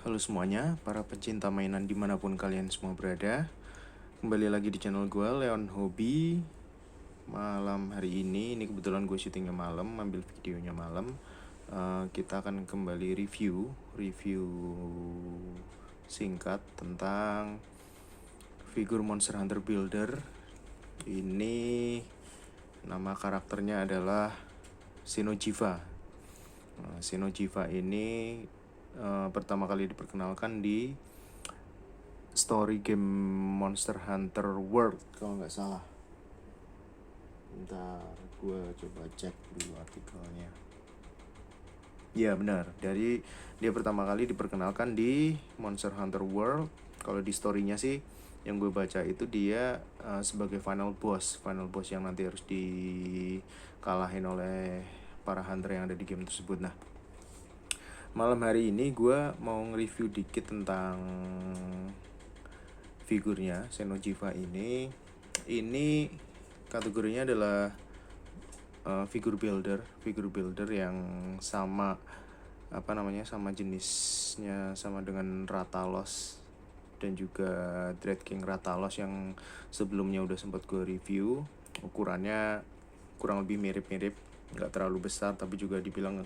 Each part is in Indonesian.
Halo semuanya, para pecinta mainan dimanapun kalian semua berada. Kembali lagi di channel gue, Leon Hobi. Malam hari ini kebetulan gue syutingnya malam, ambil videonya malam. Kita akan kembali review singkat tentang figur Monster Hunter Builder. Ini nama karakternya adalah Xeno'jiiva. Xeno'jiiva ini pertama kali diperkenalkan di story game Monster Hunter World kalau nggak salah. Bentar, gue coba cek dulu artikelnya. Ya benar, dari dia pertama kali diperkenalkan di Monster Hunter World. Kalau di storynya sih yang gue baca itu dia sebagai final boss yang nanti harus dikalahin oleh para hunter yang ada di game tersebut. Nah, malam hari ini gue mau nge-review dikit tentang figurnya Xeno'jiiva ini. Ini kategorinya adalah figur builder yang sama sama jenisnya sama dengan Rathalos dan juga Dread King Rathalos yang sebelumnya udah sempat gue review. Ukurannya kurang lebih mirip-mirip, nggak terlalu besar tapi juga dibilang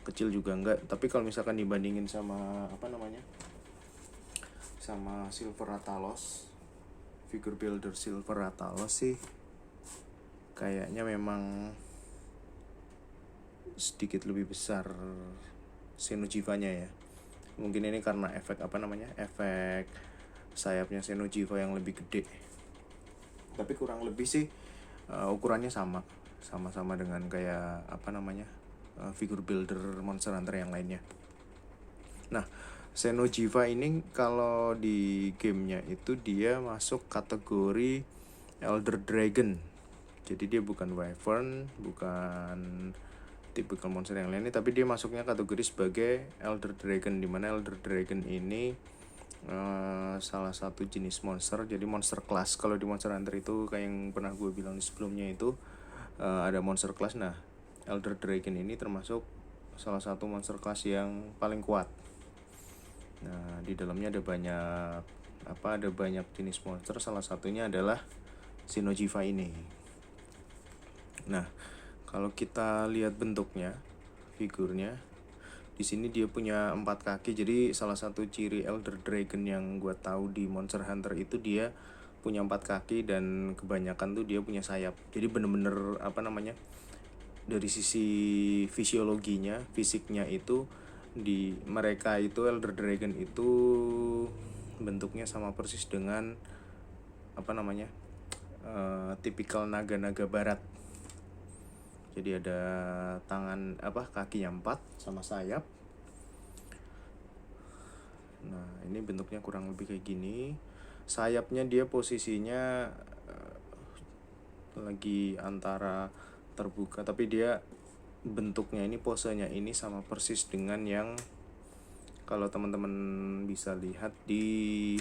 kecil juga enggak. Tapi kalau misalkan dibandingin sama sama Silver Rathalos, figur builder Silver Rathalos sih kayaknya memang sedikit lebih besar Xeno'jiiva-nya ya. Mungkin ini karena efek efek sayapnya Xeno'jiiva yang lebih gede. Tapi kurang lebih sih ukurannya sama dengan kayak figur builder Monster Hunter yang lainnya. Nah, Xeno'jiiva ini kalau di gamenya itu dia masuk kategori Elder Dragon. Jadi dia bukan Wyvern, bukan typical monster yang lainnya, tapi dia masuknya kategori sebagai Elder Dragon, dimana Elder Dragon ini salah satu jenis monster, jadi monster class. Kalau di Monster Hunter itu kayak yang pernah gue bilang sebelumnya itu ada monster class. Nah, Elder Dragon ini termasuk salah satu monster class yang paling kuat. Nah, di dalamnya ada banyak jenis monster, salah satunya adalah Xeno'jiiva ini. Nah, kalau kita lihat bentuknya, figurnya, di sini dia punya 4 kaki. Jadi salah satu ciri Elder Dragon yang gue tahu di Monster Hunter itu dia punya 4 kaki dan kebanyakan tuh dia punya sayap. Jadi bener-bener dari sisi fisiologinya, fisiknya itu di mereka itu Elder Dragon itu bentuknya sama persis dengan tipikal naga-naga barat. Jadi ada kakinya 4 sama sayap. Nah, ini bentuknya kurang lebih kayak gini. Sayapnya dia posisinya lagi antara terbuka, tapi dia bentuknya ini, posenya ini sama persis dengan yang kalau teman-teman bisa lihat di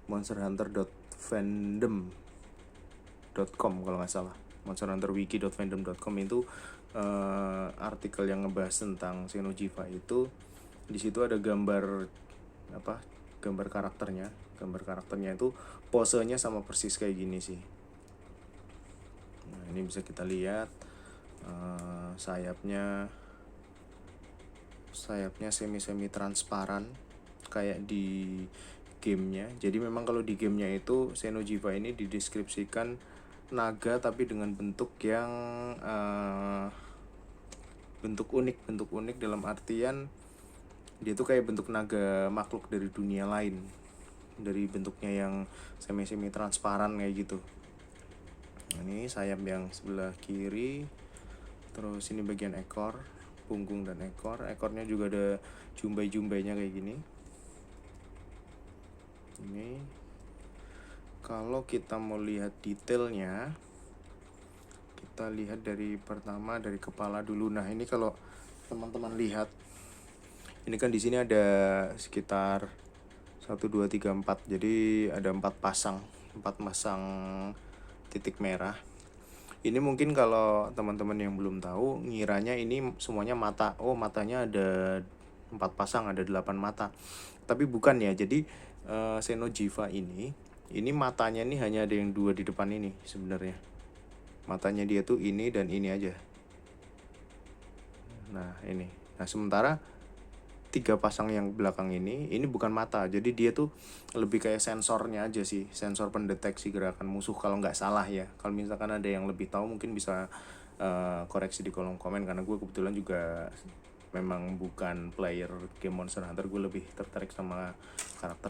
monsterhunter.fandom.com kalau nggak salah. monsterhunterwiki.fandom.com itu artikel yang ngebahas tentang Xeno'jiiva itu. Di situ ada gambar karakternya itu posenya sama persis kayak gini sih. Nah, ini bisa kita lihat sayapnya semi transparan kayak di gamenya. Jadi memang kalau di gamenya itu Xeno'jiiva ini dideskripsikan naga tapi dengan bentuk yang bentuk unik dalam artian dia tuh kayak bentuk naga makhluk dari dunia lain, dari bentuknya yang semi transparan kayak gitu. Nah, ini sayap yang sebelah kiri, terus ini bagian ekor, punggung dan ekornya juga ada jumbai-jumbainya kayak gini. Ini kalau kita mau lihat detailnya, kita lihat dari kepala dulu. Nah, ini kalau teman-teman lihat, ini kan di sini ada sekitar 1 2 3 4. Jadi ada 4 pasang titik merah. Ini mungkin kalau teman-teman yang belum tahu ngiranya ini semuanya mata. Oh, matanya ada 4 pasang, ada 8 mata. Tapi bukan ya, jadi Xeno'jiiva ini matanya nih hanya ada yang 2 di depan ini sebenarnya. Matanya dia tuh ini dan ini aja. Nah ini, nah sementara 3 pasang yang belakang ini bukan mata, jadi dia tuh lebih kayak sensornya aja sih, sensor pendeteksi gerakan musuh kalau nggak salah ya. Kalau misalkan ada yang lebih tahu mungkin bisa koreksi di kolom komen, karena gue kebetulan juga memang bukan player game Monster Hunter, gue lebih tertarik sama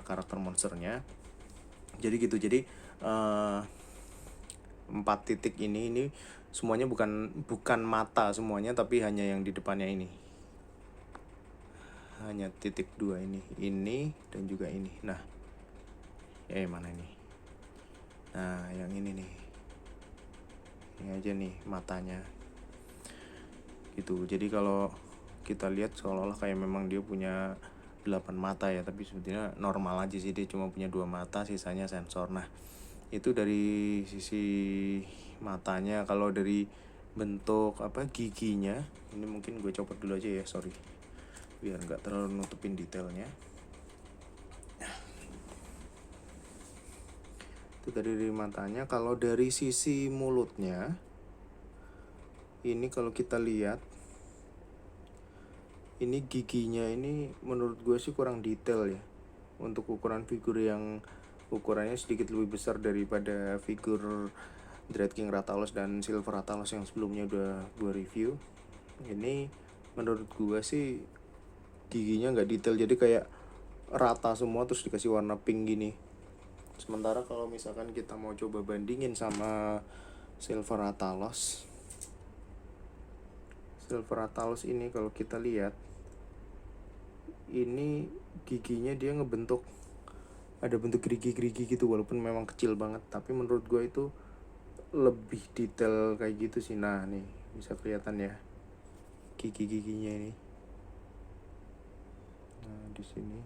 karakter monsternya. Jadi gitu, jadi 4 titik ini semuanya bukan mata semuanya, tapi hanya yang di depannya ini, hanya titik 2 ini dan juga ini. Nah mana ini, nah yang ini nih, ini aja nih matanya gitu. Jadi kalau kita lihat seolah-olah kayak memang dia punya 8 mata ya, tapi sebetulnya normal aja sih, dia cuma punya 2 mata, sisanya sensor. Nah itu dari sisi matanya. Kalau dari bentuk giginya, ini mungkin gue copot dulu aja ya, sorry, biar nggak terlalu nutupin detailnya. Itu dari matanya. Kalau dari sisi mulutnya, ini kalau kita lihat, ini giginya ini menurut gue sih kurang detail ya, untuk ukuran figur yang ukurannya sedikit lebih besar daripada figur Dread King Rathalos dan Silver Rathalos yang sebelumnya udah gue review. Ini menurut gue sih giginya nggak detail, jadi kayak rata semua terus dikasih warna pink gini. Sementara kalau misalkan kita mau coba bandingin sama Silver Rathalos ini, kalau kita lihat ini giginya dia ngebentuk, ada bentuk gerigi-gerigi gitu, walaupun memang kecil banget, tapi menurut gue itu lebih detail kayak gitu sih. Nah nih bisa kelihatan ya gigi-giginya ini. Nah di sini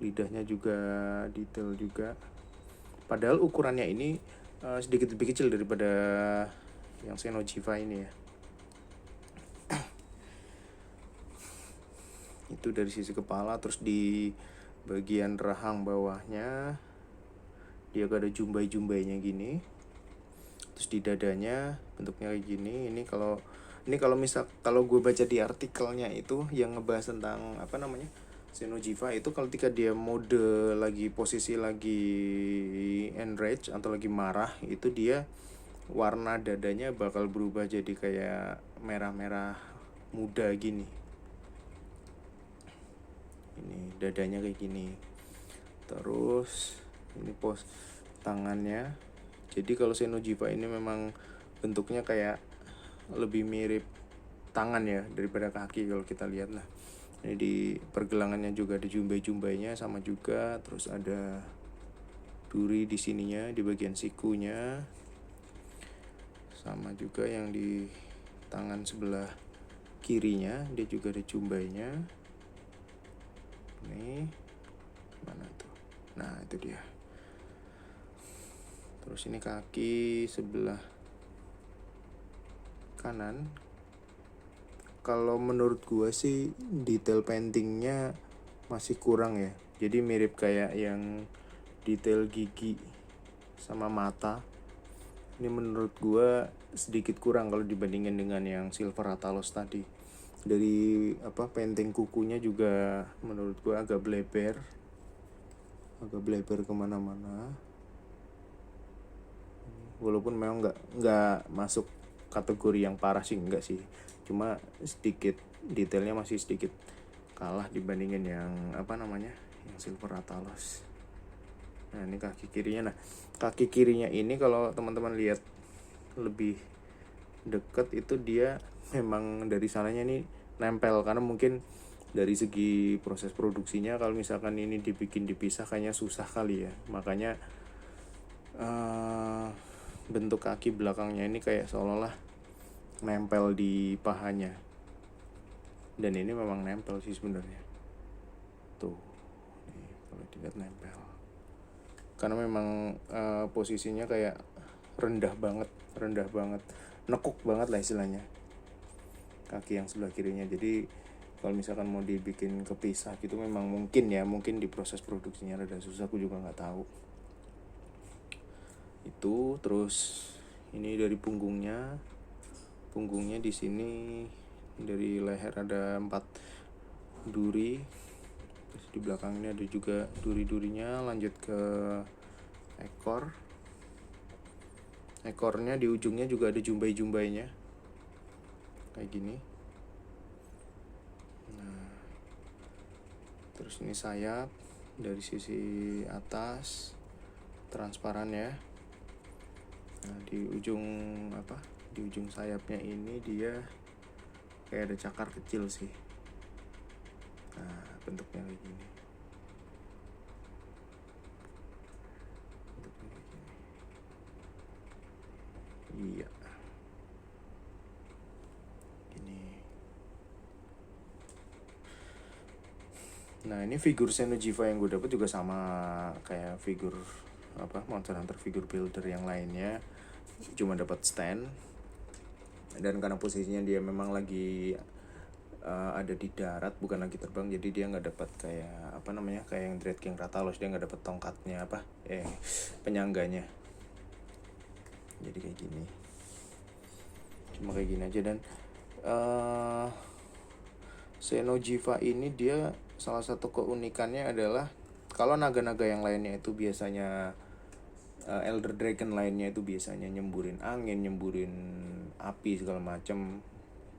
lidahnya juga detail juga, padahal ukurannya ini sedikit lebih kecil daripada yang Xeno'jiiva ini ya. Itu dari sisi kepala. Terus di bagian rahang bawahnya dia ada jumbai-jumbainya gini. Terus di dadanya bentuknya kayak gini. Ini kalau gue baca di artikelnya itu yang ngebahas tentang Xeno'jiiva itu, kalau ketika dia mode lagi, posisi lagi enrage atau lagi marah, itu dia warna dadanya bakal berubah jadi kayak merah-merah muda gini. Ini dadanya kayak gini. Terus ini pos tangannya. Jadi kalau Xeno'jiiva ini memang bentuknya kayak lebih mirip tangan ya daripada kaki kalau kita lihat. Nah ini di pergelangannya juga ada jumbai-jumbainya sama juga. Terus ada duri di sininya, di bagian sikunya, sama juga yang di tangan sebelah kirinya dia juga ada jumbainya. Nih mana tuh, nah itu dia. Terus ini kaki sebelah kanan, kalau menurut gua sih detail paintingnya masih kurang ya, jadi mirip kayak yang detail gigi sama mata. Ini menurut gua sedikit kurang kalau dibandingin dengan yang Silver Rathalos tadi. Dari painting kukunya juga menurut gue agak bleber kemana-mana, walaupun memang nggak masuk kategori yang parah sih, enggak sih, cuma sedikit detailnya masih sedikit kalah dibandingin yang yang Silver Rathalos. Nah ini kaki kirinya. Nah kaki kirinya ini kalau teman-teman lihat lebih deket, itu dia memang dari sananya nih nempel, karena mungkin dari segi proses produksinya kalau misalkan ini dibikin dipisah kayaknya susah kali ya, makanya bentuk kaki belakangnya ini kayak seolah-olah nempel di pahanya, dan ini memang nempel sih sebenarnya tuh nih, kalau dilihat nempel, karena memang posisinya kayak rendah banget, nekuk banget lah istilahnya kaki yang sebelah kirinya. Jadi Kalau misalkan mau dibikin kepisah gitu memang mungkin di proses produksinya rada susah, aku juga nggak tahu. Itu terus ini dari punggungnya di sini dari leher ada 4 duri, terus di belakang ini ada juga duri-durinya, lanjut ke ekornya di ujungnya juga ada jumbai-jumbainya kayak gini. Nah, terus ini sayap dari sisi atas transparan ya. Nah, di ujung sayapnya ini dia kayak ada cakar kecil sih. Nah, bentuknya kayak gini. Iya. Gini. Nah, ini figur Xeno'jiiva yang gue dapet juga sama kayak figur Monster Hunter figure builder yang lainnya, cuma dapat stand. Dan karena posisinya dia memang lagi ada di darat, bukan lagi terbang, jadi dia nggak dapat kayak kayak yang Dread King Rathalos, dia nggak dapat tongkatnya penyangganya. Jadi kayak gini, cuma kayak gini aja. Dan Xeno'jiiva ini dia salah satu keunikannya adalah kalau naga-naga yang lainnya itu biasanya Elder Dragon lainnya itu biasanya nyemburin angin, nyemburin api segala macam.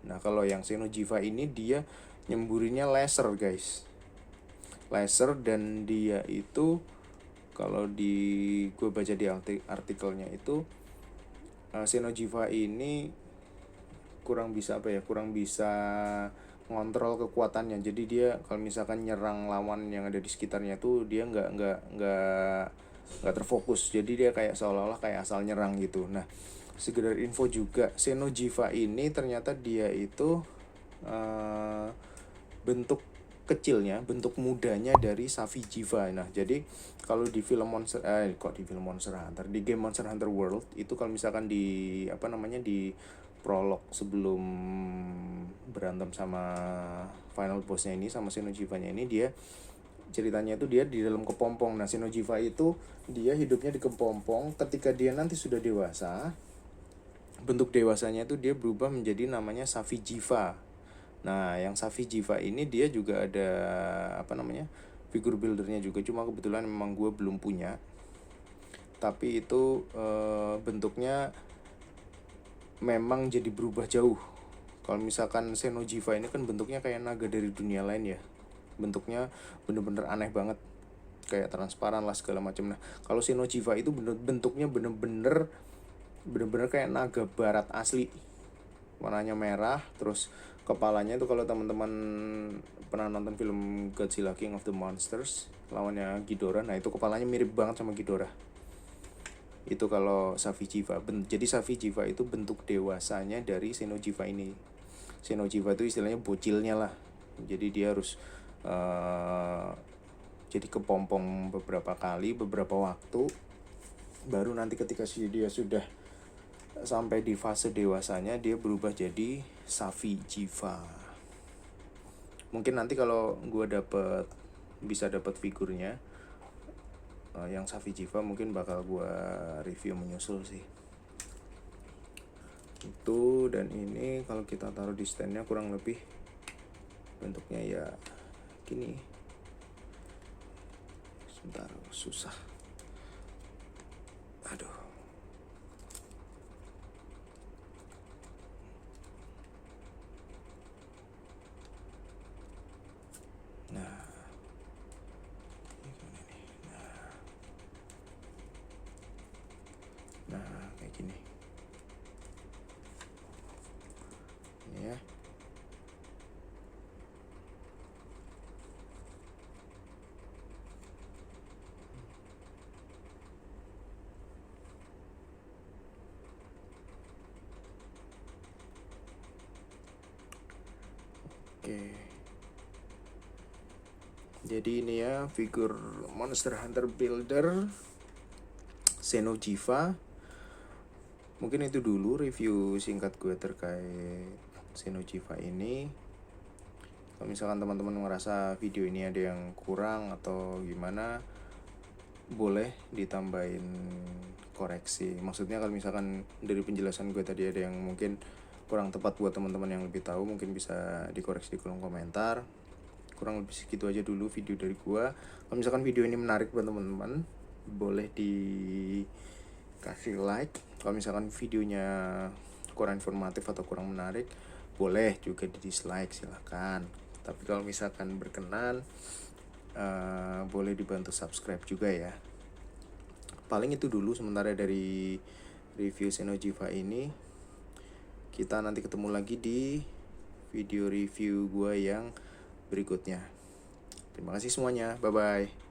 Nah, kalau yang Xeno'jiiva ini dia nyemburinnya laser, guys. Laser, dan dia itu kalau gue baca di artikelnya itu Xeno'jiiva ini kurang bisa ngontrol kekuatannya. Jadi dia kalau misalkan nyerang lawan yang ada di sekitarnya tuh dia nggak terfokus. Jadi dia kayak seolah-olah kayak asal nyerang gitu. Nah, sekedar info juga, Xeno'jiiva ini ternyata dia itu bentuk kecilnya, bentuk mudanya dari Safi'jiiva. Nah, jadi kalau di film Hunter, di game Monster Hunter World itu kalau misalkan di di prolog sebelum berantem sama final bossnya ini, sama Xeno'jiivanya ini, dia ceritanya itu dia di dalam kepompong. Nah, Xeno'jiiva itu dia hidupnya di kepompong. Ketika dia nanti sudah dewasa, bentuk dewasanya itu dia berubah menjadi namanya Safi'jiiva. Nah, yang Safi'jiiva ini dia juga ada figur buildernya juga, cuma kebetulan memang gue belum punya. Tapi itu bentuknya memang jadi berubah jauh. Kalau misalkan Xeno'jiiva ini kan bentuknya kayak naga dari dunia lain ya. Bentuknya bener-bener aneh banget, kayak transparan lah segala macam. Nah, kalau Xeno'jiiva itu bentuknya bener-bener kayak naga barat asli. Warnanya merah, terus kepalanya itu kalau teman-teman pernah nonton film Godzilla King of the Monsters lawannya Ghidorah, nah itu kepalanya mirip banget sama Ghidorah. Itu kalau Safi'jiiva. Jadi Safi'jiiva itu bentuk dewasanya dari Xeno'jiiva ini. Xeno'jiiva itu istilahnya bocilnya lah. Jadi dia harus jadi kepompong beberapa waktu, baru nanti ketika dia sudah sampai di fase dewasanya dia berubah jadi Safi'jiiva. Mungkin nanti kalau gue bisa dapat figurnya yang Safi'jiiva, mungkin bakal gue review menyusul sih. Itu, dan ini kalau kita taruh di standnya kurang lebih bentuknya ya gini. Sebentar, susah. Aduh. Nah, kayak gini. Ini ya. Oke. Jadi ini ya figur Monster Hunter Builder Xeno'jiiva. Mungkin itu dulu review singkat gue terkait Xeno'jiiva ini. Kalau misalkan teman-teman ngerasa video ini ada yang kurang atau gimana, boleh ditambahin koreksi. Maksudnya kalau misalkan dari penjelasan gue tadi ada yang mungkin kurang tepat buat teman-teman yang lebih tahu, mungkin bisa dikoreksi di kolom komentar. Kurang lebih segitu aja dulu video dari gue. Kalau misalkan video ini menarik buat teman-teman, boleh dikasih like. Kalau misalkan videonya kurang informatif atau kurang menarik, boleh juga di dislike, silahkan. Tapi kalau misalkan berkenan, boleh dibantu subscribe juga ya. Paling itu dulu sementara dari review Xenojiva ini. Kita nanti ketemu lagi di video review gue yang berikutnya. Terima kasih semuanya, bye bye.